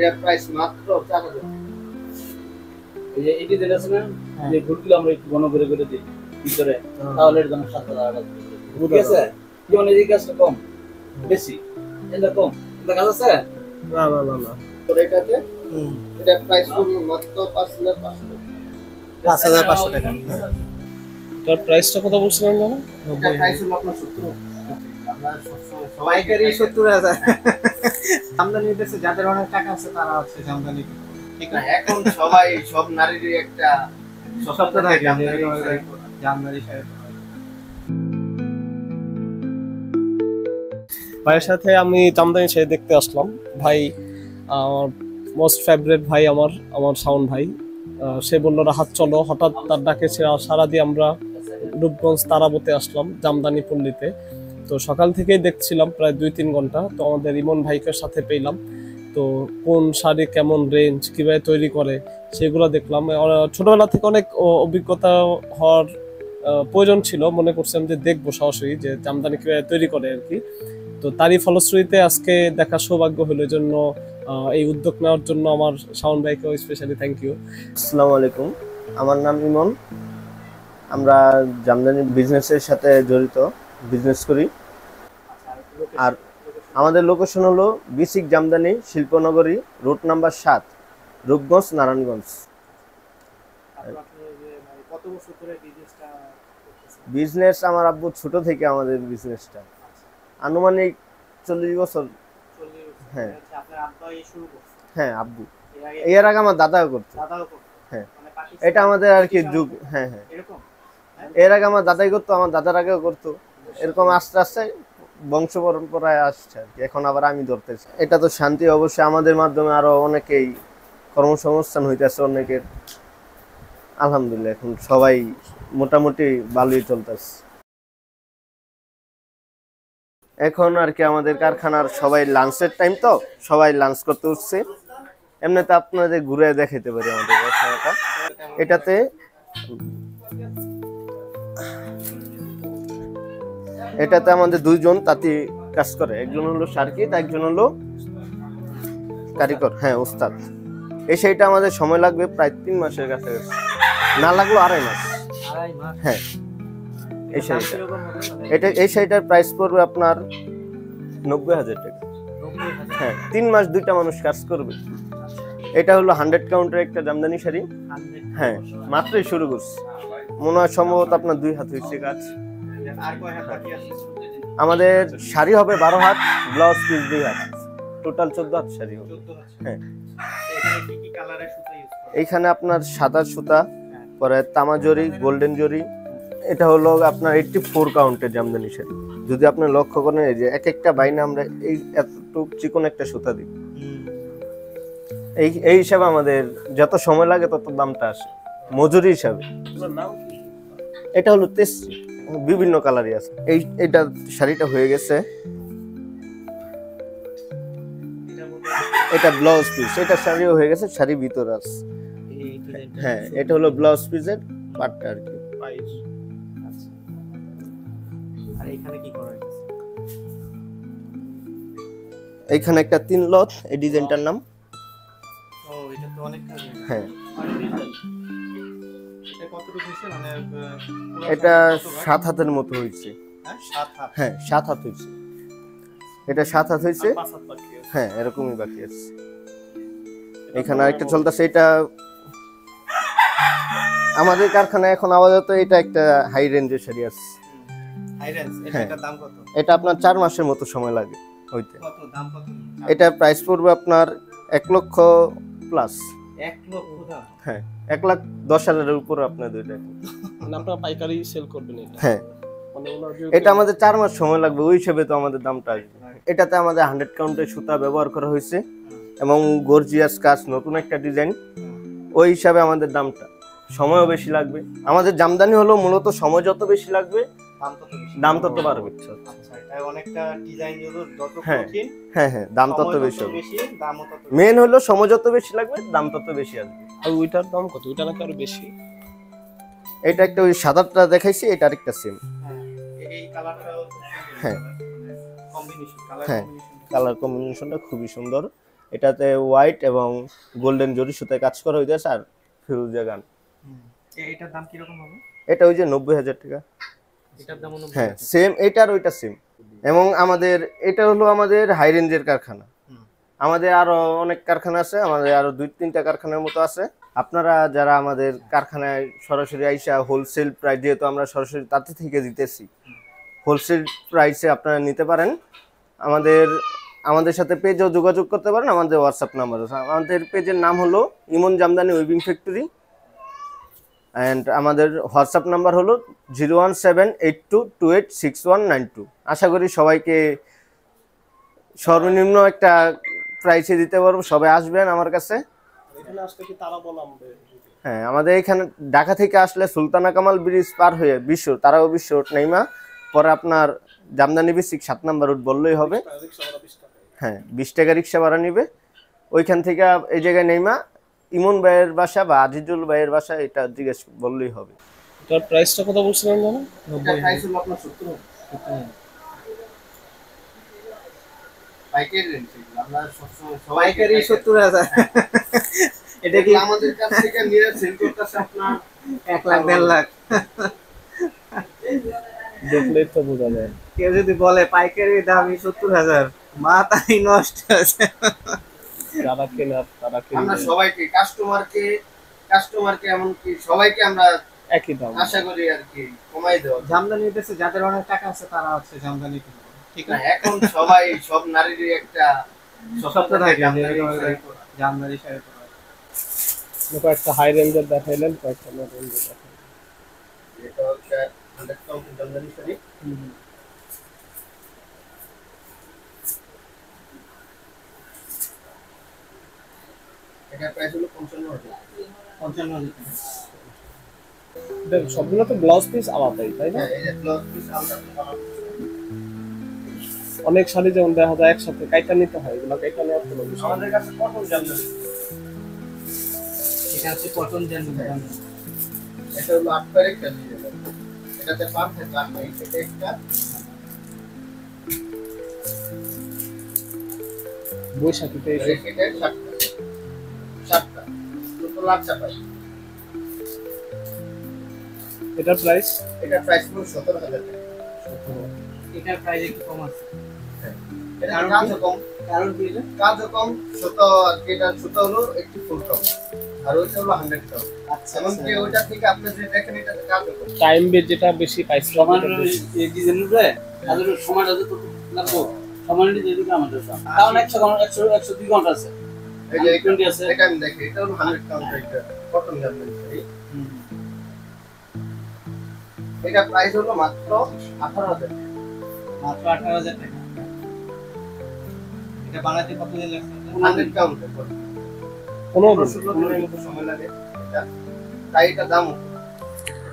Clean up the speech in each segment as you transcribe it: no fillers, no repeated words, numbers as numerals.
এর প্রাইস মাত্র 4000 টাকা। এই যে এটি যেটা আছে না, যে ভুটগুলো আমরা একটু ঘন করে করে দিই ভিতরে, তাহলে এর দাম 7000 টাকা। ঠিক আছে? যেমন এই গাছটা কম বেশি, এটা কম, এটা গাছ আছে না না না না, তো এটাতে এটা প্রাইস পড়বে মাত্র 5500 টাকা। তার প্রাইসটা কত বলছিলেন জানো? এটা প্রাইস হলো আপনার 70। আমরা সবাইকারই 70000। আমদানি দেশে যাদের অনেক টাকা আছে তারা হচ্ছে আমদানি, ঠিক না? এখন সবাই সব নারীরই একটা স্বপ্ন থাকে আমদানি শাড়ি। ভাইয়ের সাথে আমি জামদানি শাড়ি দেখতে আসলাম। ভাই আমার মোস্ট ফেভারিট ভাই, আমার শাওন ভাই। সে বললো রাহাত চলো, হঠাৎ তার ডাকে সারা দিয়ে আমরা রূপগঞ্জ তারাবতে আসলাম জামদানি পল্লীতে। তো সকাল থেকেই দেখছিলাম প্রায় 2-3 ঘন্টা। তো আমাদের ইমন ভাইকে সাথে পেলাম। তো কোন শাড়ি কেমন রেঞ্জ, কিভাবে তৈরি করে সেগুলো দেখলাম। ছোটবেলা থেকে অনেক অভিজ্ঞতা হওয়ার প্রয়োজন ছিল, মনে করছিলাম যে দেখবো সরাসরি যে জামদানি কিভাবে তৈরি করে আর কি। তো তারই ফলশ্রুতিতে আজকে দেখা সৌভাগ্য হলো, এই জন্য এই উদ্যোগ নেওয়ার জন্য আমার শাওন ভাইকেও স্পেশালি থ্যাংক ইউ। আসসালামু আলাইকুম, আমার নাম ইমন। আমরা জামদানি বিজনেসের সাথে জড়িত, বিজনেস করি। আর আমাদের লোকেশন হলো BSCIC Jamdani Shilpanagari, route number 7, Rupganj, Narayanganj. Business আমার আব্বু ছোট থেকে আমাদের বিজনেসটা আনুমানিক 40 বছর। হ্যাঁ হ্যাঁ, আব্বু। এর আগে আমার দাদাও করতো। হ্যাঁ, এটা আমাদের আর কি যুগ। হ্যাঁ হ্যাঁ, এর আগে আমার দাদাই করতো, আমার দাদার আগেও করতো। এরকম আস্তে আস্তে বংশ পরম্পরায় আসছে আর কি। এখন আবার আমি ধরতেছি। এটা তো শান্তি, অবশ্যই আমাদের মাধ্যমে আরো অনেকেই কর্মসংস্থান হইতেছে অনেকের। আলহামদুলিল্লাহ এখন সবাই মোটামুটি ভালোই চলতেছে। এখন আর কি আমাদের কারখানার সবাই লাঞ্চের টাইম, তো সবাই লাঞ্চ করতে উঠছে। এমনিতে আপনাদের ঘুরে দেখাইতে পারি আমাদের কারখানাটা। এটাতে আমাদের 2জন তাঁতি কাজ করে, একজন হলো সার্কিট, একজন হলো কারিগর, হ্যাঁ ওস্তাদ। এই শাড়িটা আমাদের সময় লাগবে প্রায় 3 মাসের কাছাকাছি, না লাগলো 2.5 মাস। হ্যাঁ, এই শাড়িটার প্রাইস পড়বে আপনার 90,000 টাকা। হ্যাঁ, 3 মাস 2টা মানুষ কাজ করবে। এটা হলো 100 কাউন্টের একটা জামদানি শাড়ি। হ্যাঁ, মাত্রই শুরু করছি, মনে হয় সম্ভবত আপনার 2 হাত হয়েছে কাজ। আমাদের শাড়ি হবে 12 হাত, ব্লাউজ পিস 2 হাত, টোটাল 14 হাত শাড়ি হবে। হ্যাঁ, এইখানে আপনার সাদা সুতা, পরে তামা জরি, গোল্ডেন জরি। এটা হলো আপনার 84 কাউন্টের জামদানি শাড়ি। যদি আপনি লক্ষ্য করেন এই যে এক একটা বাইনে আমরা এই এতটুকু চিকন একটা সুতা দিই। এই হিসাবে আমাদের যত সময় লাগে তত দামটা আসে মজুরি হিসাবে। এটা হলো তেসরি, বিভিন্ন কালারই আছে। এইটা শাড়িটা হয়ে গেছে, এটা ব্লাউজ পিস। এটা শাড়িও হয়ে গেছে, শাড়ি ভিতর আছে। হ্যাঁ, এটা হলো ব্লাউজ পিসের পাটটা আর কি। আর এখানে কি করা হয়েছে? এইখানে একটা 3 লত, এই ডিজাইনটার নাম। ও, এটা তো অনেক কাজ। হ্যাঁ, এটা কতটুকু হইছে? মানে এটা 7 হাতের মতো হইছে। হ্যাঁ, 7 হাত। হ্যাঁ, 7 হাত হইছে। এটা 7 হাত হইছে। 5 হাত বাকি আছে। হ্যাঁ, এরকমই বাকি আছে। এখানে আরেকটা চলতেছে, এটা আমাদের কারখানায় এখন আপাতত এটা একটা হাই রেঞ্জের শাড়ি আছে। হাই রেঞ্জ, এটার দাম কত? এটা আপনার 4 মাসের মতো সময় লাগে হইতে। কত দাম কত? এটা প্রাইস পড়বে আপনার 1 লক্ষ প্লাস। 1 লক্ষ দাম? হ্যাঁ, 1,10,000 এর উপর আপনার দুইটা। মানে আপনারা পাইকারি সেল করবেন এটা? হ্যাঁ, মানে এটা আমাদের 4 মাস সময় লাগবে, ওই হিসেবে তো আমাদের দামটা আসবে। এটাতে আমাদের 100 কাউন্টের সুতা ব্যবহার করা হয়েছে এবং গর্জিয়াস কাজ, নতুন একটা ডিজাইন। ওই হিসাবে আমাদের দামটা, সময়ও বেশি লাগবে। আমাদের জামদানি হলো মূলত সময় যত বেশি লাগবে দাম তত বাড়বে। আচ্ছা, এটা অনেকটা ডিজাইন যত হ্যাঁ কঠিন, হ্যাঁ হ্যাঁ, দাম তত বেশি হবে। দামও তত। মেন হলো সময় যত বেশি লাগবে দাম তত বেশি আসবে। আর ওইটার দাম কত? ওইটা নাকি আরো বেশি? এটা একটা ওই সাদাটা দেখাইছি, এটা আরেকটা সেম। হ্যাঁ, এই কালারটাও হ্যাঁ কম্বিনেশন, হ্যাঁ, কালার কম্বিনেশনটা খুবই সুন্দর। এটাতে হোয়াইট এবং গোল্ডেন জরি সুতায় কাজ করা হইতেছে আর ফিরোজা গান। এটার দাম কিরকম হবে? এটা ওই যে 90,000 টাকা। এটার দাম হ্যাঁ সেম, এটার ওইটা সেম। এবং আমাদের এটা হলো আমাদের হাই রেঞ্জের কারখানা। আমাদের আরো অনেক কারখানা আছে, আমাদের আরো 2-3টা কারখানার মতো আছে। আপনারা যারা আমাদের কারখানায় সরাসরি আইসা হোলসেল প্রাইস, যেহেতু আমরা সরাসরি তাতে থেকে দিতেছি, হোলসেল প্রাইসে আপনারা নিতে পারেন। আমাদের সাথে পেজেও যোগাযোগ করতে পারেন, আমাদের হোয়াটসঅ্যাপ নাম্বার আছে। আমাদের পেজের নাম হলো ইমন জামদানি উইভিং ফ্যাক্টরি অ্যান্ড আমাদের হোয়াটসঅ্যাপ নাম্বার হলো 01782286192। আশা করি সবাইকে সর্বনিম্ন একটা প্রাইসে দিতে পারবো, সবাই আসবেন আমার কাছে। এখানে আসলে কি তারা বলা আমাদের? হ্যাঁ, আমাদের এখানে ঢাকা থেকে আসলে সুলতানা কামাল ব্রিজ পার হয়ে তারাও বিশ্ব রোড নেইমা, পরে আপনার জামদানি বেসিক 7 নম্বর রোড বললেই হবে। হ্যাঁ, 20 টাকা রিক্সা ভাড়া নিবে। ওইখান থেকে এই জায়গায় নেইমা ইমন ভাইয়ের বাসা বা আজিজুল ভাইয়ের বাসা, এটা জিজ্ঞেস বললেই হবে। এটার প্রাইসটা কত বলছিলেন জানো? 90 প্রাইস হলো আপনার 70। পাইকারি রেট আমরা পাইকারি 70,000। এটা কি আমাদের কাছ থেকে নিয়ে সেল করতেছে আপনার 1 লাখ 1.5 লাখ। দেখলেই তো বোঝা যায়। কেউ যদি বলে পাইকারি দামই 70,000, মাথাই নষ্ট আছে। যারা কেনার তারা কিনে, আমরা সবাইকে কাস্টমারকে এমনকি সবাইকে আমরা একই দাম আশা করি আর কি কমাই দেওয়া। জামদানি দেশে যাদের অনেক টাকা আছে তারা হচ্ছে জামদানি কিনবে, ঠিক না? এখন সব নারীরই একটা স্বপ্ন থাকে জামদানি শাড়ি পরা। কয়েকটা হাই রেঞ্জের দেখাইলেন, কয়েকটা লো রেঞ্জের দেখাইলেন। এটা হচ্ছে 100% জামদানি শাড়ি। এটা প্রাইস হলো 55,000। সবগুলো তো ব্লাউজ পিস আলাদাই, তাই না? এই যে ব্লাউজ পিস আলাদা। অনেক শাড়ি যেমন দেখা যায় একসাথে কাইটা নিতে হয়, এগুলো কাইটা নেওয়ার কোনো বিষয় না। আমাদের কাছে কটন জামদানি, এটা হচ্ছে কটন জামদানি। এটা হলো 8 পার একটা নিয়ে যাবেন। এটাতে পারফেক্ট লাভ নেই, এটা একটা বৈশাখীতে এসে এটা 7টা দুটো লাভ চাপাই। এটার প্রাইস এটা প্রাইস হলো 17,000 টাকা। এটার প্রাইস একটু কম আছে। এটা কাজও কম, কারণ কি এটা কাজও কম, সুতো আর এটা সুতো হলো একটু ফুল কম, আর ওইটা হলো 100 টাকা। আচ্ছা, এমনকি ওইটা থেকে আপনি যে দেখেন এটাতে কাজও কম। টাইম বেজ যেটা বেশি পাইছ সমান এই ডিজাইনের রে তাদের সময়টা যত লাগবে সমানই দিয়ে দিবে আমাদের সব, কারণ 102 ঘন্টা আছে। এই যে 20 আছে, এটা আমি দেখি, এটা হলো 100 টাকা। এটা কটন জামদানি শাড়ি। এটা প্রাইস হলো মাত্র 18,000 টাকা। মাত্র 18,000 টাকা। এটা বানাতে কতদিন লাগবে? 100 কাউন্টার করে 15-16 দিনের মতো সময় লাগে। তাই এটা দাম।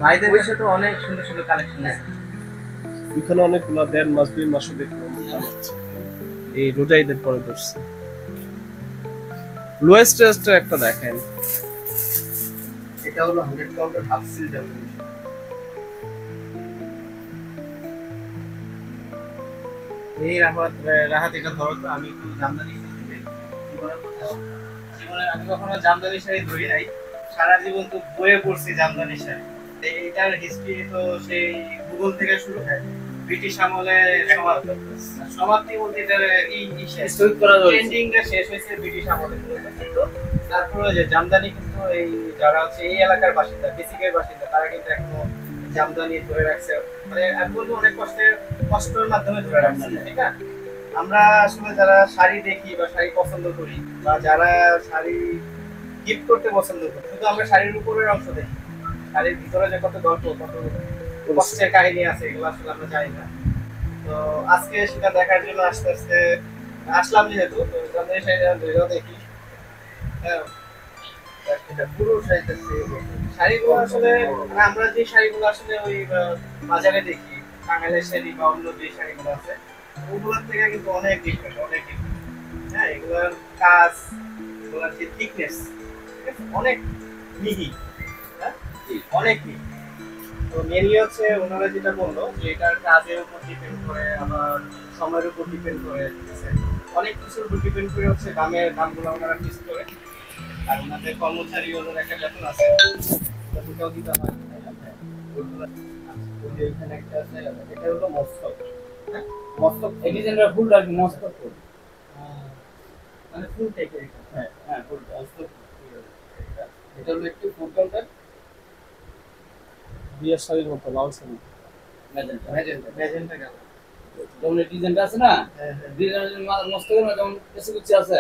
ভাইদের কাছে তো অনেক সুন্দর সুন্দর কালেকশন আছে। এখানে অনেকগুলো 1.5 মাস 2 মাসও দেখলাম এই রোজাইদের পরে ধরছে। লোয়েস্ট টেস্ট একটা দেখেন, এটা হলো 100 কাউন্টার হাফ সিল জামদানি। এই রাহাত এটা ধরো তো, আমি একটু জামদানি জীবনে আমি কখনো জামদানি শাড়ি ধরি নাই, সারা জীবন তো বইয়ে পড়ছি জামদানি শাড়ি। এটার হিস্ট্রি তো সেই গুগল থেকে শুরু হয়, ব্রিটিশ আমলে সমাপ্তি বলতে এটার স্থগিত করা হয়েছে। ট্রেন্ডিংটা শেষ হয়েছে ব্রিটিশ আমলে। কিন্তু তারপরে যে জামদানি কিন্তু এই যারা হচ্ছে এই এলাকার বাসিন্দা, বেসিকের বাসিন্দা, তারা কিন্তু এখনো জামদানি ধরে রাখছে। মানে আমি বলবো অনেক কষ্টের মাধ্যমে ধরে রাখছে, ঠিক না? আমরা আসলে যারা শাড়ি দেখি বা শাড়ি পছন্দ করি বা যারা শাড়ি গিফট করতে পছন্দ করি, শুধু আমরা শাড়ির উপরের অংশ দেখি, শাড়ির ভিতরে যে কত গল্প, কত কষ্টের কাহিনী আছে, এগুলো আসলে আমরা জানি না। তো আজকে সেটা দেখার জন্য আস্তে আস্তে আসলাম, যেহেতু তো জামদানি শাড়িটা দেখি। হ্যাঁ, এটা পুরো শাড়িগুলো আসলে মানে আমরা যে শাড়িগুলো আসলে ওই বাজারে দেখি, টাঙ্গাইলের শাড়ি বা অন্য যে শাড়িগুলো আছে, ওগুলোর থেকে কিন্তু অনেক ডিফারেন্ট, অনেক ডিফারেন্ট। হ্যাঁ, এগুলোর কাজ, এগুলোর যে থিকনেস অনেক মিহি, হ্যাঁ অনেক মিহি। তো মেনলি হচ্ছে ওনারা যেটা বললো যে এটার কাজের উপর ডিপেন্ড করে, আবার সময়ের উপর ডিপেন্ড করে, ঠিক আছে? অনেক কিছুর উপর ডিপেন্ড করে হচ্ছে দামগুলো ওনারা ফিক্স করে। আর ওনাদের কর্মচারী ওদের একটা বেতন আছে, বেতনটাও দিতে হয়। ওইগুলো ওই যে এখানে একটা আছে, এটা হলো মস্তক। হ্যাঁ, মস্তক এই ডিজাইনটা ফুলটা কি মস্ত ফুল। মানে ফুল টেকে। হ্যাঁ হ্যাঁ ফুল মস্তক এটা হলো একটু ফুল কাউন্টার বিয়ের শাড়ির মতো লাল শাড়ি। ম্যাজেন্টা। ম্যাজেন্টা গেল। যেমন এই ডিজাইনটা আছে না, হ্যাঁ হ্যাঁ, ডিজাইন মস্তকের মধ্যে যেমন কিছু কিছু আছে,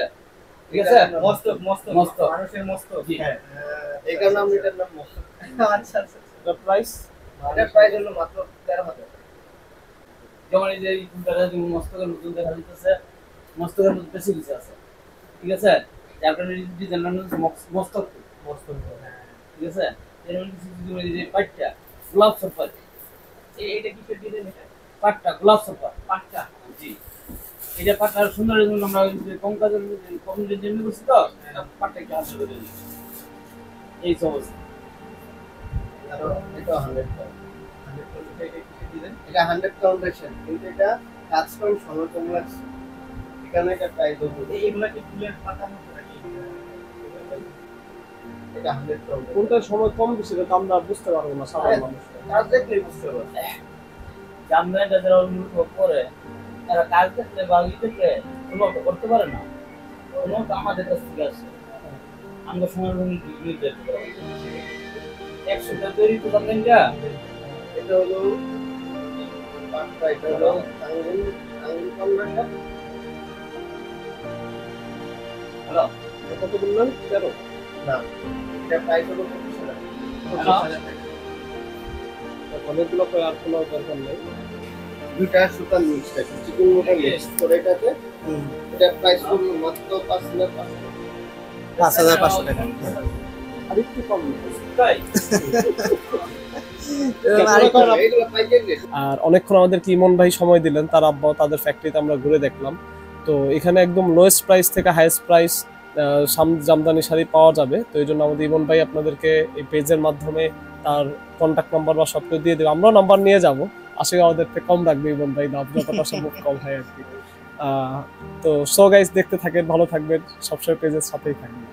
ঠিক আছে? মস্তক মস্তক মস্তক। মানুষের মস্তক। জি। হ্যাঁ, এই কারণে আমি এটার নাম মস্তক। আচ্ছা আচ্ছা। এটা প্রাইস এটা প্রাইস হলো মাত্র 13,000 টাকা। যেমন এই যে এই ফুলটা যেমন মস্তকের মতন দেখা যাচ্ছে, মস্তকের মধ্যে বেশি কিছু আছে, ঠিক আছে? যার কারণে এই ডিজাইনটা হচ্ছে মস্তক ফুল, মস্তক, হ্যাঁ। ঠিক আছে? যেমন কিছু কিছু এই যে পাটটা গোলাপ সরপার, এইটা কিসের ডিজাইন এটা? পাটটা গোলাপ সরপার, পাটটা। জি। এটা পাটটার সুন্দর জন্য আমরা ওই যে কম কাজের কম ডিজাইন করছি তো, এটা পাটটা একটু হাতে করে দিই। এই সমস্ত এটা 100 পাউন্ড। 100 পাউন্ড এটা কিসের ডিজাইন? এটা 100 ফাউন্ডেশন, কিন্তু এটা কাজ কম সরকম লাগছে। এখানে একটা প্রাইস হলো এইগুলা কি ফুলের পাতার মতো নাকি? এটা 100 পাউন্ড। কোনটার সময় কম বেশি এটা আমরা বুঝতে পারবো না সাধারণ মানুষ। কাজ দেখলেই বুঝতে পারবে। জামদানিটা যারা অনুভব করে তারা কাজ দেখলে বা ই দেখলে অনুভব করতে পারে না, অনুভব আমাদের কাছ থেকে আসে। আমরা সময় নির্ধারিত করা হয়। 100টা তৈরি তো জামদানিটা এটা হলো পাটটা, এটা হলো আঙ্গুল কন্যাটা। হ্যালো এটা কত বললেন? 13। না, এটা প্রাইস হলো 25,000 টাকা। 25,000 টাকা। অনেকগুলো করে আর কোনো দরকার নেই। দুইটা সুতা মিক্স আছে, চিকন মোটা মিক্স করে এটাতে। এটা প্রাইস হলো মাত্র 5,500 টাকা। আর একটু কম নেই। তাই এইগুলো পাইকারি রেট। আর অনেকক্ষণ আমাদেরকে ইমন ভাই সময় দিলেন, তার আব্বা তাদের ফ্যাক্টরিতে আমরা ঘুরে দেখলাম। তো এখানে একদম লোয়েস্ট প্রাইস থেকে হাইয়েস্ট প্রাইস জামদানি শাড়ি পাওয়া যাবে। তো এই জন্য আমাদের ইমন ভাই আপনাদেরকে এই পেজের মাধ্যমে তার কন্ট্যাক্ট নাম্বার বা সব কিছু দিয়ে দেবে। আমরাও নাম্বার নিয়ে যাবো, আশা করি আমাদের থেকে কম রাখবে ইমন ভাই, দাম যতটা সম্ভব কম হয় আর কি। তো সো গাইস, দেখতে থাকেন, ভালো থাকবেন, সবসময় পেজের সাথেই থাকবেন।